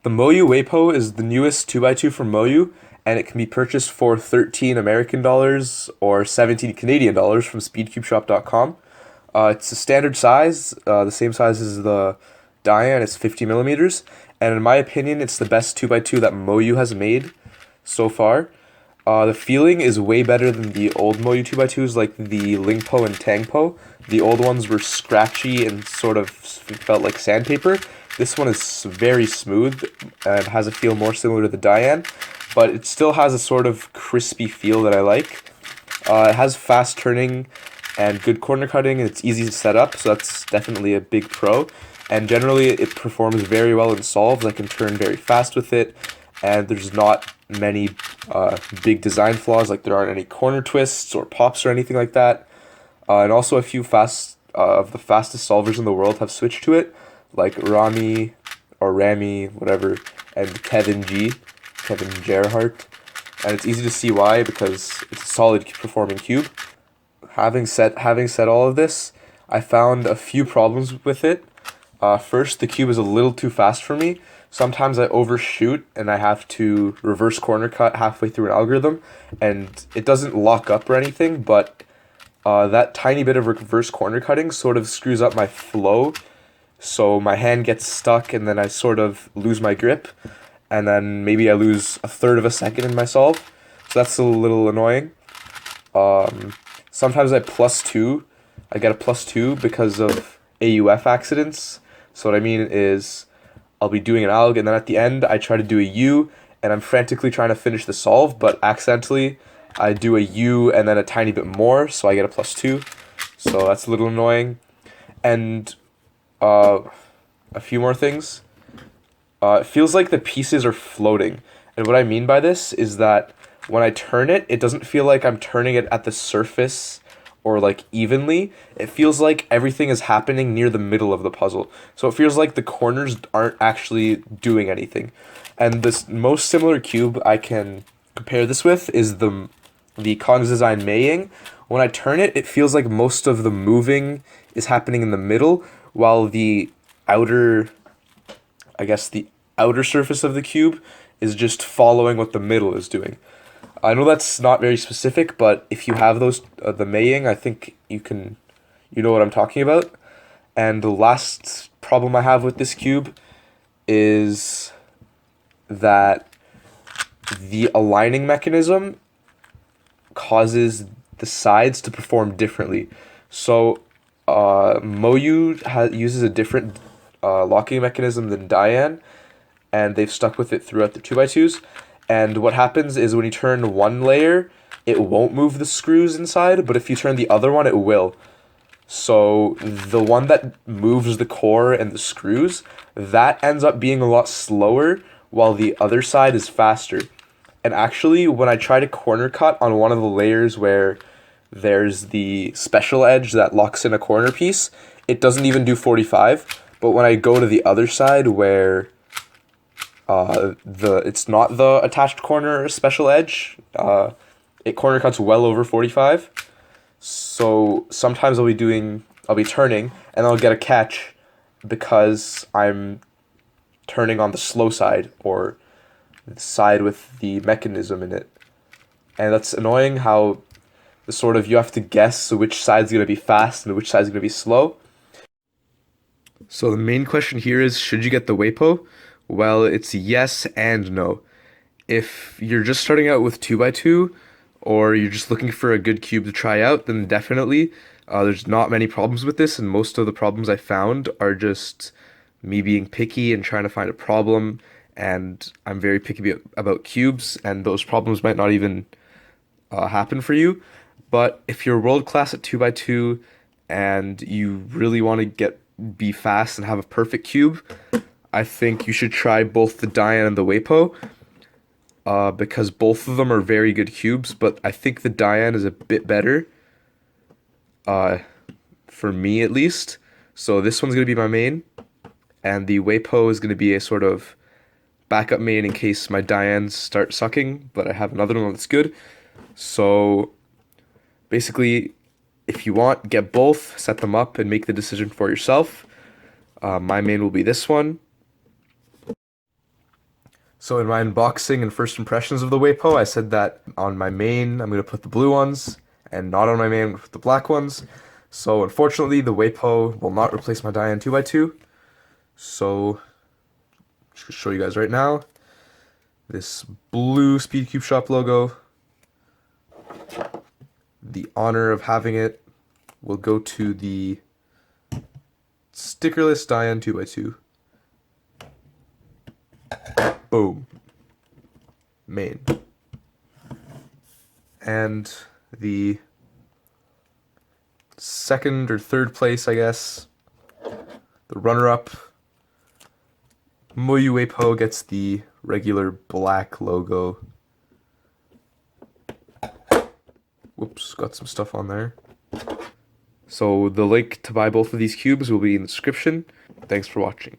The Moyu Weipo is the newest 2x2 from Moyu, and it can be purchased for 13 American dollars or 17 Canadian dollars from speedcubeshop.com. It's a standard size, the same size as the Diane, it's 50 millimeters, and in my opinion, it's the best 2x2 that Moyu has made so far. The feeling is way better than the old Moyu 2x2s like the Lingpo and Tangpo. The old ones were scratchy and sort of felt like sandpaper. This one is very smooth and has a feel more similar to the Diane, but it still has a sort of crispy feel that I like. It has fast turning and good corner cutting, and it's easy to set up, so that's definitely a big pro. And generally, it performs very well in solves. I can turn very fast with it, and there's not many big design flaws, like there aren't any corner twists or pops or anything like that. And also a few of the fastest solvers in the world have switched to it, like Rami or Rami, whatever, and Kevin Gerhardt. And it's easy to see why, because it's a solid performing cube. Having said all of this, I found a few problems with it. First, the cube is a little too fast for me. Sometimes I overshoot and I have to reverse corner cut halfway through an algorithm, and it doesn't lock up or anything, but that tiny bit of reverse corner cutting sort of screws up my flow, so my hand gets stuck and then I sort of lose my grip, and then maybe I lose a third of a second in my solve, so that's a little annoying. Sometimes I get a +2 because of AUF accidents. So what I mean is I'll be doing an alg, and then at the end I try to do a U, and I'm frantically trying to finish the solve, but accidentally I do a U and then a tiny bit more, so I get a +2. So that's a little annoying. And a few more things. It feels like the pieces are floating. And what I mean by this is that when I turn it, it doesn't feel like I'm turning it at the surface or like evenly. It feels like everything is happening near the middle of the puzzle. So it feels like the corners aren't actually doing anything. And this most similar cube I can compare this with is the Kong's Design Meiying. When I turn it, it feels like most of the moving is happening in the middle, while the outer surface of the cube is just following what the middle is doing. I know that's not very specific, but if you have those, the Meiying, I think you know what I'm talking about. And the last problem I have with this cube is that the aligning mechanism causes the sides to perform differently. So Moyu uses a different locking mechanism than Diane, and they've stuck with it throughout the 2x2s. And what happens is when you turn one layer, it won't move the screws inside, but if you turn the other one, it will. So the one that moves the core and the screws, that ends up being a lot slower, while the other side is faster. And actually, when I try to corner cut on one of the layers where there's the special edge that locks in a corner piece, it doesn't even do 45. But when I go to the other side where it's not the attached corner special edge, it corner cuts well over 45. So sometimes I'll be turning and I'll get a catch because I'm turning on the slow side, or the side with the mechanism in it. And that's annoying how you have to guess which side's going to be fast and which side's going to be slow. So the main question here is, should you get the Weipo? Well, it's yes and no. If you're just starting out with 2x2, or you're just looking for a good cube to try out, then definitely. There's not many problems with this, and most of the problems I found are just me being picky and trying to find a problem, and I'm very picky about cubes, and those problems might not even happen for you. But if you're world class at 2x2 and you really want to be fast and have a perfect cube, I think you should try both the Diane and the Weipo, because both of them are very good cubes, but I think the Diane is a bit better, for me at least. So this one's going to be my main, and the Weipo is going to be a sort of backup main in case my Dianes start sucking, but I have another one that's good. So basically, if you want, get both, set them up, and make the decision for yourself. My main will be this one. So in my unboxing and first impressions of the Weipo, I said that on my main, I'm going to put the blue ones, and not on my main, I'm going to put the black ones. So unfortunately, the Weipo will not replace my Diane 2x2. So, just show you guys right now. This blue Speedcube Shop logo. The honor of having it will go to the stickerless Diane 2x2. Boom. Main. And the second or third place, I guess, the runner-up, Moyu Weipo, gets the regular black logo. Whoops, got some stuff on there. So the link to buy both of these cubes will be in the description. Thanks for watching.